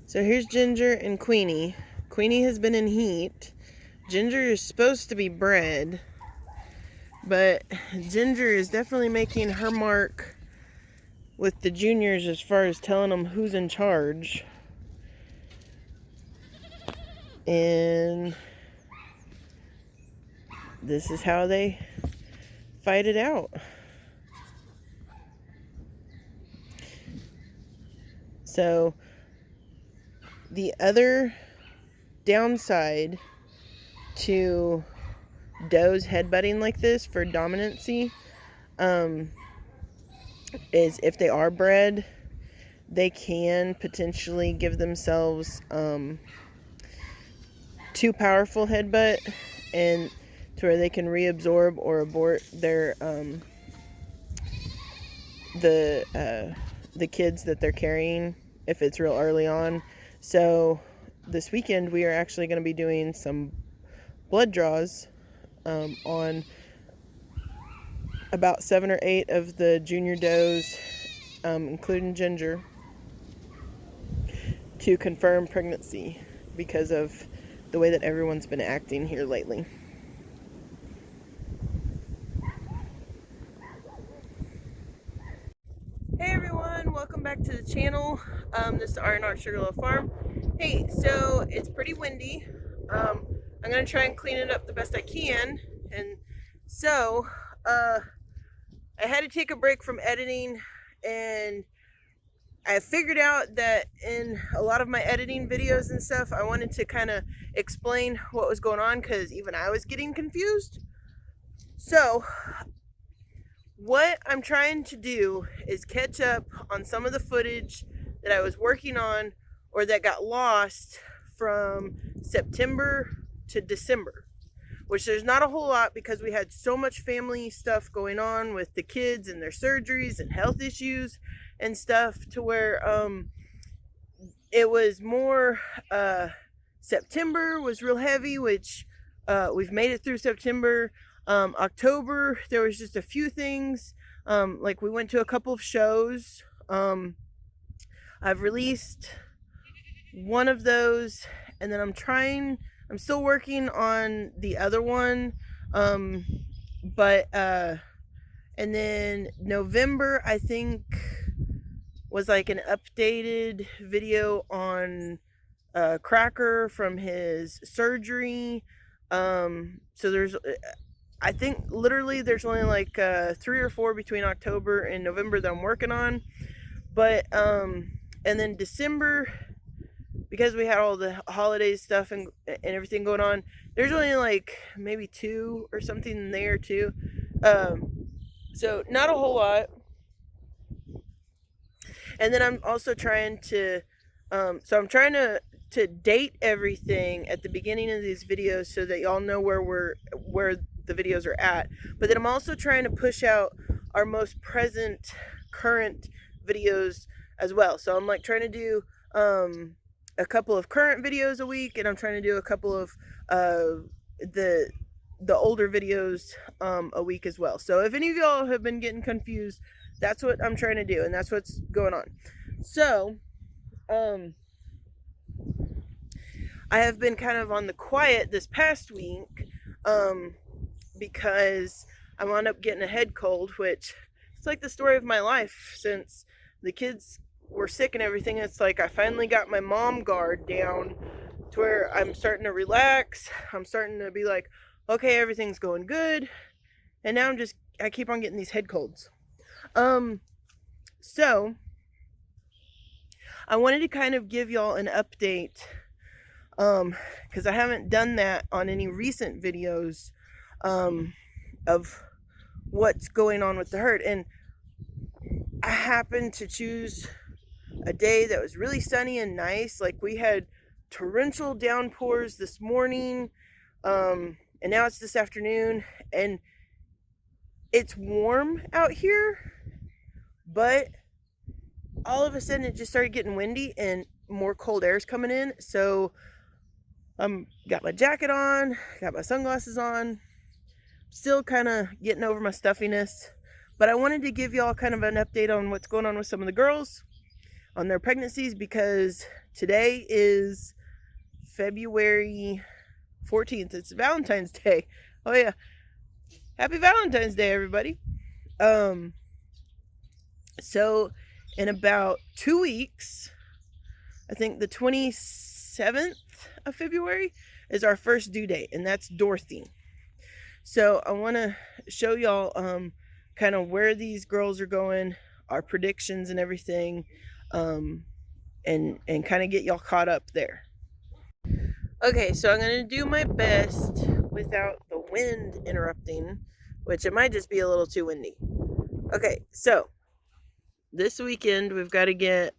So here's Ginger and Queenie. Queenie has been in heat. Ginger is supposed to be bred, but Ginger is definitely making her mark with the juniors as far as telling them who's in charge. And this is how they fight it out. So the other downside to does headbutting like this for dominancy is if they are bred, they can potentially give themselves too powerful headbutt, and to where they can reabsorb or abort their the kids that they're carrying if it's real early on. So this weekend we are actually going to be doing some blood draws on about 7 or 8 of the junior does, including Ginger, to confirm pregnancy because of the way that everyone's been acting here lately. Hey everyone, welcome back to the channel. This is R&R Sugarloaf Farm. Hey, so it's pretty windy. I'm gonna try and clean it up the best I can, and so I had to take a break from editing, and I figured out that in a lot of my editing videos and stuff, I wanted to kind of explain what was going on because even I was getting confused. So what I'm trying to do is catch up on some of the footage that I was working on or that got lost from September to December, which there's not a whole lot because we had so much family stuff going on with the kids and their surgeries and health issues and stuff, to where it was more September was real heavy, which we've made it through September. October, there was just a few things. Like we went to a couple of shows. I've released one of those, and then I'm still working on the other one. And then November, I think, was like an updated video on Cracker from his surgery. So there's, I think literally there's only like 3 or 4 between October and November that I'm working on. But and then December, because we had all the holiday stuff and everything going on, there's only like maybe 2 or something there too. So not a whole lot. And then I'm also trying to I'm trying to date everything at the beginning of these videos so that y'all know where the videos are at. But then I'm also trying to push out our most current videos as well. So I'm like trying to do a couple of current videos a week, and I'm trying to do a couple of the older videos a week as well. So if any of y'all have been getting confused, that's what I'm trying to do, and that's what's going on. So I have been kind of on the quiet this past week because I wound up getting a head cold, which it's like the story of my life since the kids were sick and everything. It's like I finally got my mom guard down to where I'm starting to relax. I'm starting to be like, okay, everything's going good. And now I keep on getting these head colds. So I wanted to kind of give y'all an update, because I haven't done that on any recent videos, of what's going on with the herd. And I happened to choose a day that was really sunny and nice. Like we had torrential downpours this morning, and now it's this afternoon, and it's warm out here, but all of a sudden it just started getting windy and more cold air is coming in. So got my jacket on, got my sunglasses on, still kind of getting over my stuffiness, but I wanted to give y'all kind of an update on what's going on with some of the girls. on their pregnancies, because today is February 14th. It's Valentine's Day. Oh yeah. Happy Valentine's Day, everybody. So in about 2 weeks, I think the 27th of February is our first due date, and that's Dorothy. So I want to show y'all kind of where these girls are going, our predictions and everything, and kind of get y'all caught up there. Okay, so I'm going to do my best without the wind interrupting, which it might just be a little too windy. Okay, so this weekend we've got to get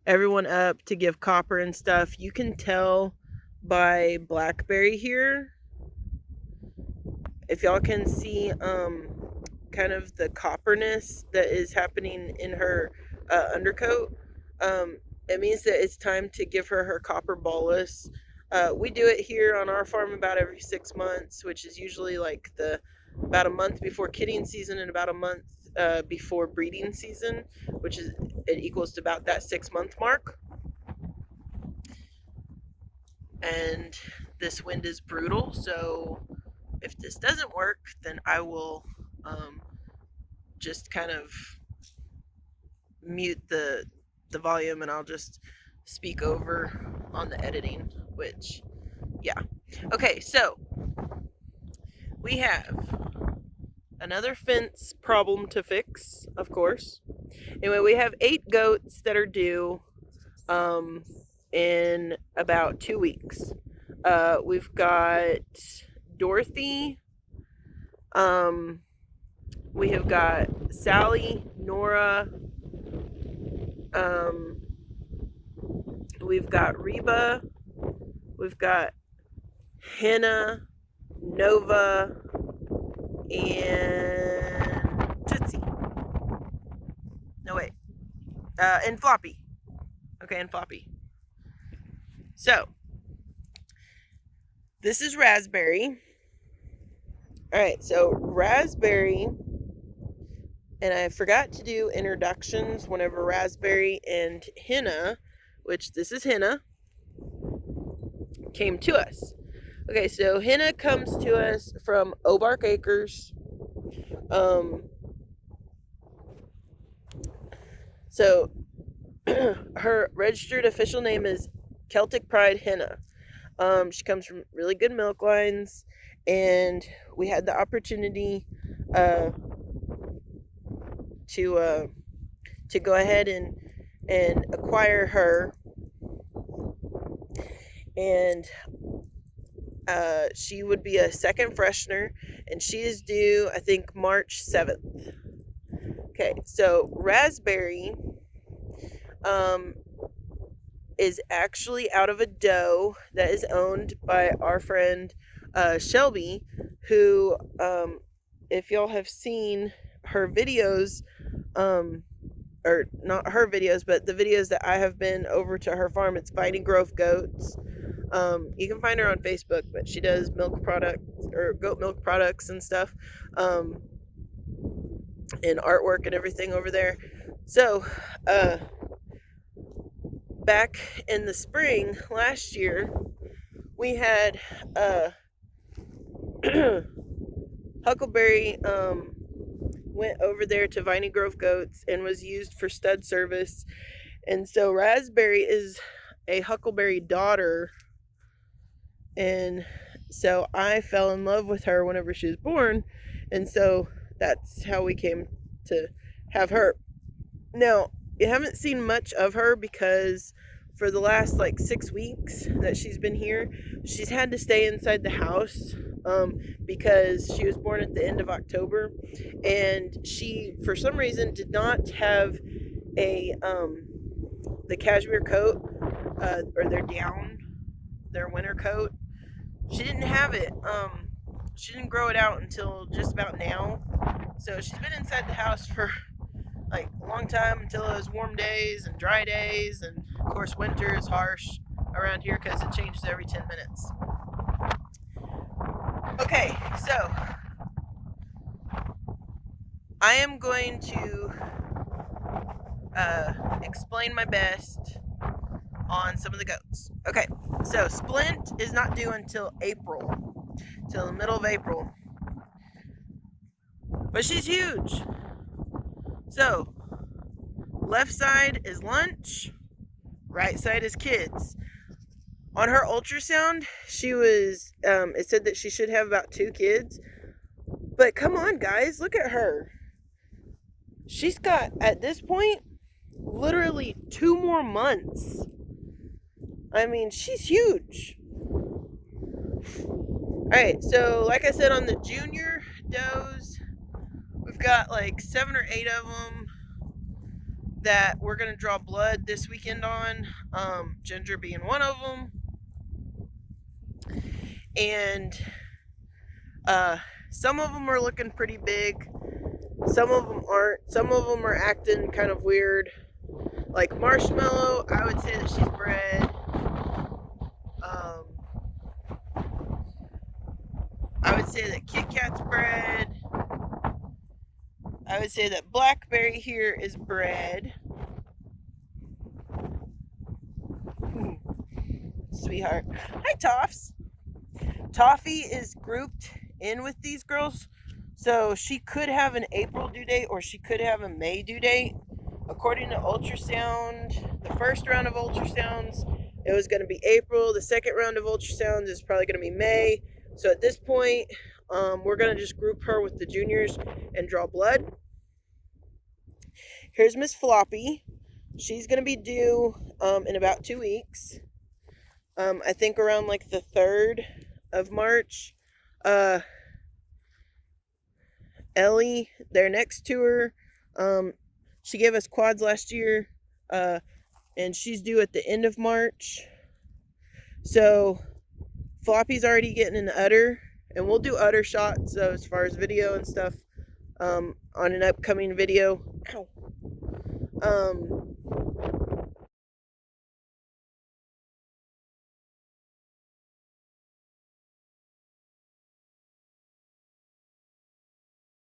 everyone up to give copper and stuff. You can tell by Blackberry here, if y'all can see kind of the copperness that is happening in her undercoat, it means that it's time to give her copper bolus. We do it here on our farm about every 6 months, which is usually like about a month before kidding season and about a month before breeding season, which is, it equals to about that 6-month mark. And this wind is brutal, so if this doesn't work, then I will just kind of mute the volume, and I'll just speak over on the editing, which, yeah. Okay, so we have another fence problem to fix, of course. Anyway, we have 8 goats that are due in about 2 weeks. We've got Dorothy, we have got Sally, Nora, we've got Reba, we've got Henna, Nova, and Tootsie. No, wait. And Floppy. Okay, and Floppy. So, this is Raspberry. Alright, so Raspberry, and I forgot to do introductions whenever Raspberry and Henna, which this is Henna, came to us. Okay, so Henna comes to us from Obark Acres. So her registered official name is Celtic Pride Henna. She comes from really good milk lines, and we had the opportunity to go ahead and acquire her, and she would be a second freshener, and she is due, I think, March 7th. Okay, so Raspberry is actually out of a doe that is owned by our friend Shelby, who, if y'all have seen her videos, or not her videos, but the videos that I have been over to her farm, it's Viney Grove Goats. You can find her on Facebook, but she does milk products, or goat milk products and stuff, and artwork and everything over there. So, back in the spring last year, we had Huckleberry went over there to Viney Grove Goats and was used for stud service, and so Raspberry is a Huckleberry daughter, and so I fell in love with her whenever she was born, and so that's how we came to have her. Now, you haven't seen much of her because for the last like 6 weeks that she's been here, she's had to stay inside the house because she was born at the end of October, and she, for some reason, did not have a the cashmere coat, or their winter coat. She didn't have it. She didn't grow it out until just about now. So she's been inside the house for like a long time, until it was warm days and dry days, and of course winter is harsh around here because it changes every 10 minutes. Okay, so I am going to explain my best on some of the goats. Okay, so Splint is not due until April, till the middle of April. But she's huge. So, left side is lunch, right side is kids. On her ultrasound, she was, it said that she should have about 2 kids. But come on, guys, look at her. She's got, at this point, literally 2 more months. I mean, she's huge. Alright, so like I said, on the junior does, we've got like 7 or 8 of them that we're going to draw blood this weekend on. Ginger being one of them. And some of them are looking pretty big. Some of them aren't. Some of them are acting kind of weird. Like Marshmallow, I would say that she's bred. I would say that Kit Kat's bred. I would say that Blackberry here is bred. Sweetheart. Hi, Toffs. Toffee is grouped in with these girls. So she could have an April due date or she could have a May due date. According to ultrasound, the first round of ultrasounds, it was going to be April. The second round of ultrasounds is probably going to be May. So at this point, we're going to just group her with the juniors and draw blood. Here's Miss Floppy. She's going to be due in about 2 weeks. I think around like the 3rd of March. Ellie, they're next to her. She gave us quads last year. And she's due at the end of March. So Floppy's already getting an udder, and we'll do udder shots as far as video and stuff on an upcoming video. Ow.